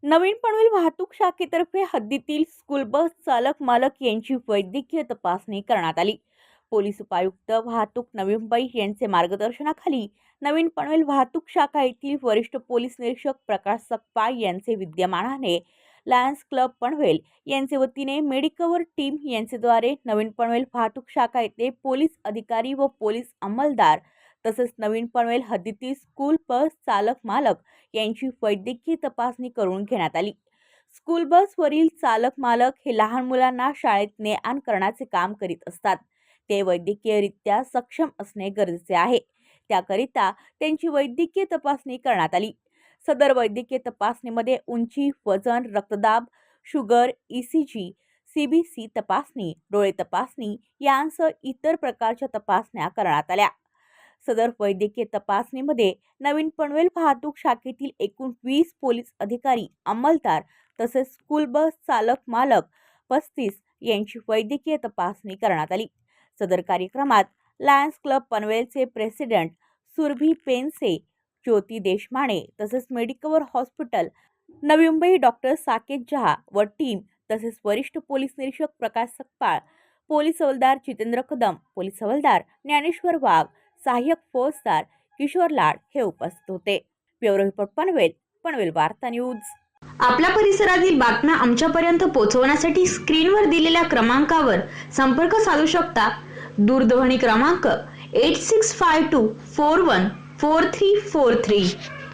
नवीन पनवेल वाहतूक शाखेतर्फे हद्दीतील स्कूल बस चालक मालक यांची वैद्यकीय तपासणी करण्यात आली। पोलीस उपायुक्त वाहतूक नवी मुंबई यांचे मार्गदर्शनाखाली नवीन पनवेल वाहतूक शाखा येथील वरिष्ठ पोलीस निरीक्षक प्रकाश सकपाळ यांचे विद्यमानाने लायन्स क्लब पनवेल यांचे वतीने मेडिकवर टीम यांच्याद्वारे नवीन पनवेल वाहतूक शाखा येथे पोलीस अधिकारी व पोलीस अंमलदार तसेच नवीन पनवेल हद्दीतील स्कूल बस चालक मालक यांची वैद्यकीय तपासणी करून घेण्यात आली। स्कूल बसवरील चालक मालक हे लहान मुलांना शाळेत ने-आण करण्याचे काम करीत असतात। ते वैद्यकीयरित्या सक्षम असणे गरजेचे आहे। त्याकरिता त्यांची वैद्यकीय तपासणी करण्यात आली। सदर वैद्यकीय तपासणीमध्ये उंची, वजन, रक्तदाब, शुगर, ECG, CBC तपासणी, डोळे तपासणी यांसह इतर प्रकारच्या तपासण्या करण्यात आल्या। सदर वैद्यकीय तपासणीमध्ये नवीन पनवेल वाहतूक शाखेतील एकूण 20 पोलीस अधिकारी, अंमलदार तसेच स्कूल बस चालक मालक 35 यांची वैद्यकीय तपासणी करण्यात आली। सदर कार्यक्रमात लायन्स क्लब पनवेलचे प्रेसिडेंट सुरभी पेनसे, ज्योती देशमाने तसेच Medicover hospital Navi Mumbai doctor Saket जहा व टीम तसेच वरिष्ठ पोलीस निरीक्षक प्रकाश सकपाळ, पोलीस हवालदार जितेंद्र कदम, पोलीस हवालदार ज्ञानेश्वर वाघ, सहाय्यक फौजदार किशोर लाड हे उपस्थित होते। ब्युरो रिपोर्ट पनवेल, पनवेल वार्ता न्यूज। आपल्या परिसरातील बातम्या आमच्यापर्यंत पोहोचवण्यासाठी स्क्रीनवर दिलेल्या क्रमांकावर संपर्क साधू शकता। दूरध्वनी क्रमांक 8652414343।